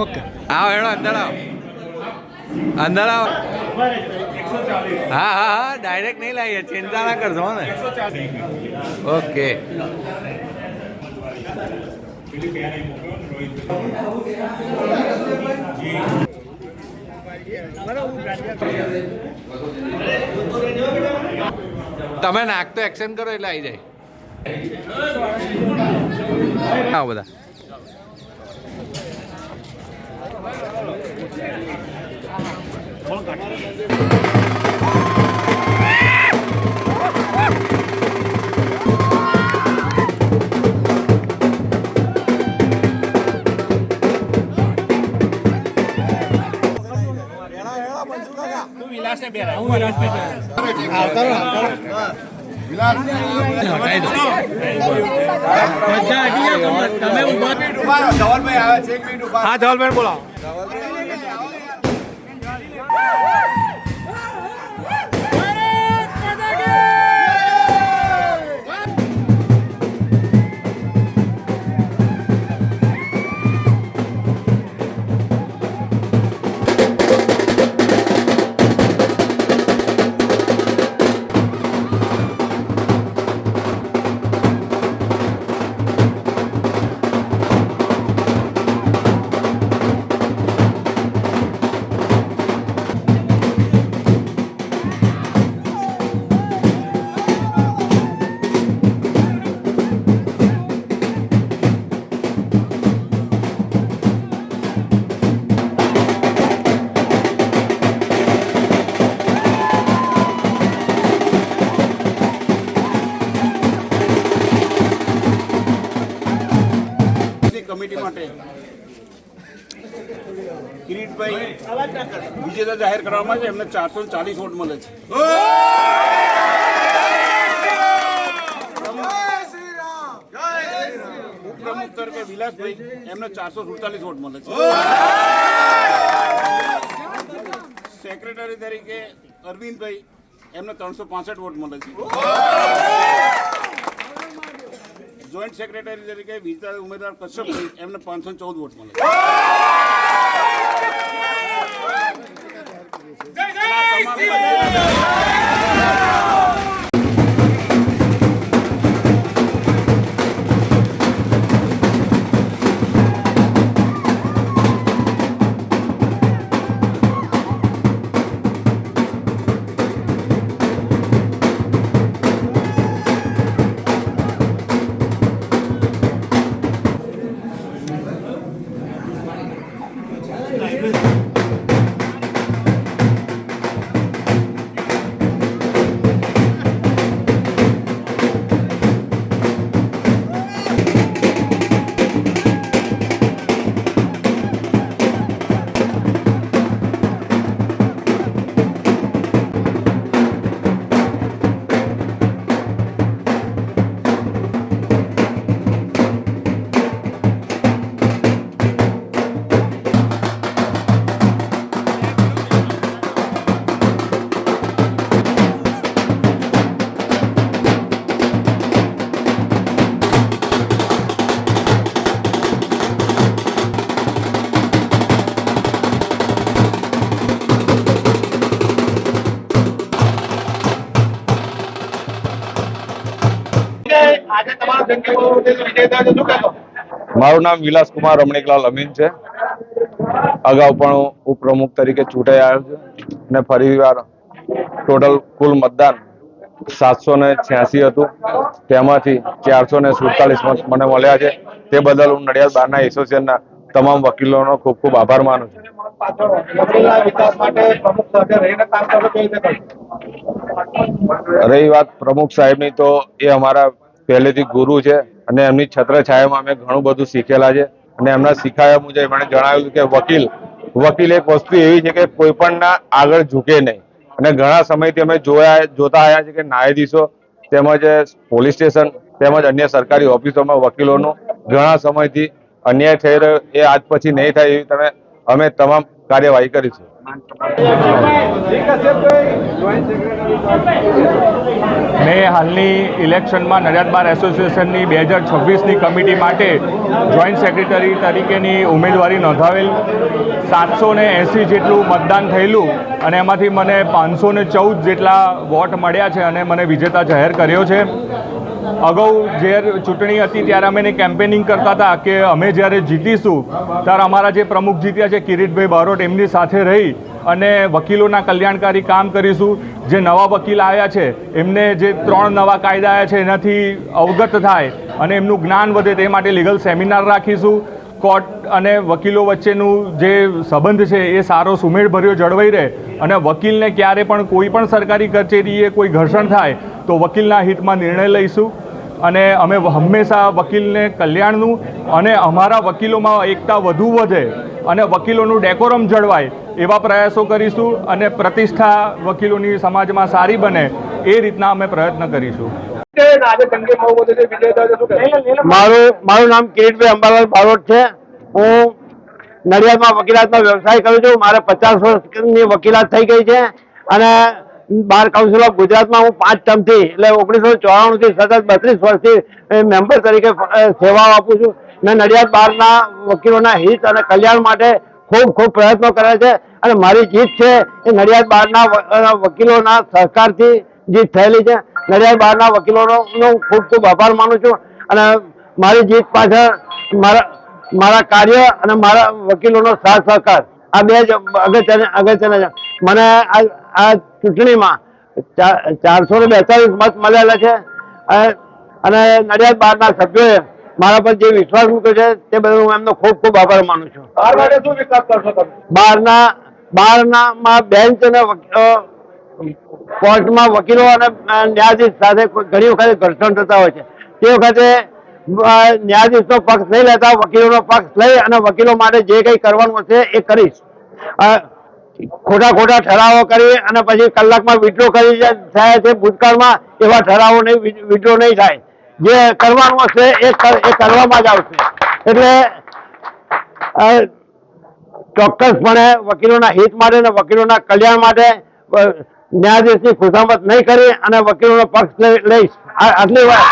Okay આવો હેડો અંદર આવો અંદર આવો હા હા હા ડાયરેક્ટ નહીં લાવીએ ચિંતા ના કરશો ને ઓકે તમે નાખતો એક્શન કરો એટલે આવી જાય હા બધા હા ધવલભાઈ બોલાવો કમિટી માટે કિરીટભાઈ વિજેતા જાહેર કરવામાં છે. એમને 440 વોટ મળે છે. ઉપપ્રમુખ તરીકે વિલાસભાઈ એમને 447 વોટ મળે છે. સેક્રેટરી તરીકે અરવિંદભાઈ એમને 365 વોટ મળે છે. જોઈન્ટ સેક્રેટરી તરીકે વિજેતા ઉમેદવાર કશ્યપભાઈ એમને 514 વોટ મળે મારું નામ વિલાસકુમાર રમણીકલાલ અમીન છે. અગાઉ પણ હું ઉપપ્રમુખ તરીકે ચૂંટાઈ આવ્યો છું અને ફરી વાર ટોટલ કુલ મતદાન 786 હતું. તેમાંથી 447 મત મને મળ્યા છે. તે બદલ હું નડિયાદ બારના એસોસિએશનના તમામ વકીલોનો ખૂબ ખૂબ આભાર માનું છું. રહી વાત પ્રમુખ સાહેબની, તો એ અમારા પહેલેથી ગુરુ છે અને એમની છત્રછાયામાં અમે ઘણું બધું શીખેલા છે. અને એમના શીખાયા મુજબ એમણે જણાવ્યું કે વકીલ એક વસ્તુ એવી છે કે કોઈ પણ આગળ ઝૂકે નહીં. અને ઘણા સમયથી અમે જોતા આવ્યા છે કે ન્યાયાધીશો તેમજ પોલીસ સ્ટેશન તેમજ અન્ય સરકારી ઓફિસોમાં વકીલોનો ઘણા સમયથી અન્યાય થઈ રહ્યો, એ આજ પછી નહીં થાય એવી અમે તમામ કાર્યવાહી કરીશું. મેં હાલની ઇલેક્શનમાં નડિયાદ બાર એસોસિએશનની 2026ની કમિટી માટે જોઈન્ટ સેક્રેટરી તરીકેની ઉમેદવારી નોંધાવેલ. 780 જેટલું મતદાન થયેલું અને એમાંથી મને 514 જેટલા વોટ મળ્યા છે અને મને વિજેતા જાહેર કર્યો છે. અગાઉ જ્યારે ચૂંટણી હતી ત્યારે અમે કેમ્પેનિંગ કરતા હતા કે અમે જ્યારે જીતીશું ત્યારે અમારા જે પ્રમુખ જીત્યા છે કિરીટભાઈ બારોટ એમની સાથે રહી અને વકીલોના કલ્યાણકારી કામ કરીશું. જે નવા વકીલ આવ્યા છે એમને જે 3 નવા કાયદા આવ્યા છે એનાથી અવગત થાય અને એમનું જ્ઞાન વધે તે માટે લીગલ સેમિનાર રાખીશું. કોર્ટ અને વકીલો વચ્ચેનું જે સંબંધ છે એ સારો સુમેળભર્યો જળવાઈ રહે અને વકીલને ક્યારે પણ કોઈ પણ સરકારી કચેરીએ કોઈ ઘર્ષણ થાય તો વકીલના હિતમાં નિર્ણય લઈશું અને અમે હંમેશા વકીલને કલ્યાણનું અને અમારા વકીલોમાં એકતા વધુ વધે અને વકીલોનું ડેકોરમ જળવાય એવા પ્રયાસો કરીશું અને પ્રતિષ્ઠા વકીલોની સમાજમાં સારી બને એ રીતના અમે પ્રયત્ન કરીશું. મારું નામ કિરીટભાઈ અંબાલાલ બારોટ છે. હું નડિયાદમાં વકીલાતનો વ્યવસાય કરું છું. મારે 50 વર્ષની વકીલાત થઈ ગઈ છે અને બાર કાઉન્સિલ ઓફ ગુજરાતમાં હું 5 ટર્મથી એટલે 1994થી સતત 32 વર્ષથી મેમ્બર તરીકે સેવાઓ આપું છું. મેં નડિયાદ બારના વકીલોના હિત અને કલ્યાણ માટે ખૂબ પ્રયત્નો કર્યા છે અને મારી જીત છે એ નડિયાદ બારના વકીલોના સહકારથી જીત થયેલી છે. નડિયાદ બારના વકીલોનો ખૂબ આભાર માનું છું અને મારી જીત પાછળ મારા કાર્ય અને મારા વકીલોનો સાથ સહકાર આ બે જ અગત્યના છે. મને આ ચૂંટણીમાં 442 મત મળેલા છે અને નડિયાદ બારના સભ્યોએ મારા પર જે વિશ્વાસ મૂક્યો છે તે બદલ હું એમનો ખૂબ આભાર માનું છું. બારમાં બેન્ચ અને કોર્ટમાં વકીલો અને ન્યાયાધીશ સાથે ઘણી વખત ઘર્ષણ થતા હોય છે. તે વખતે ન્યાયાધીશનો પક્ષ નહીં લેતા વકીલોનો પક્ષ લઈ અને વકીલો માટે જે કંઈ કરવાનું હશે એ કરીશ. ખોટા ઠરાવો કરી અને પછી કલાકમાં વિડ્રો કરી થાય છે ભૂતકાળમાં એવા ઠરાવો વિડ્રો નહીં થાય. જે કરવાનું હશે એ કરવામાં જ આવશે. એટલે ચોક્કસપણે વકીલોના હિત માટે અને વકીલોના કલ્યાણ માટે ન્યાયાધીશની ખુશામત નહીં કરી અને વકીલોનો પક્ષ લઈશ. આટલી વાત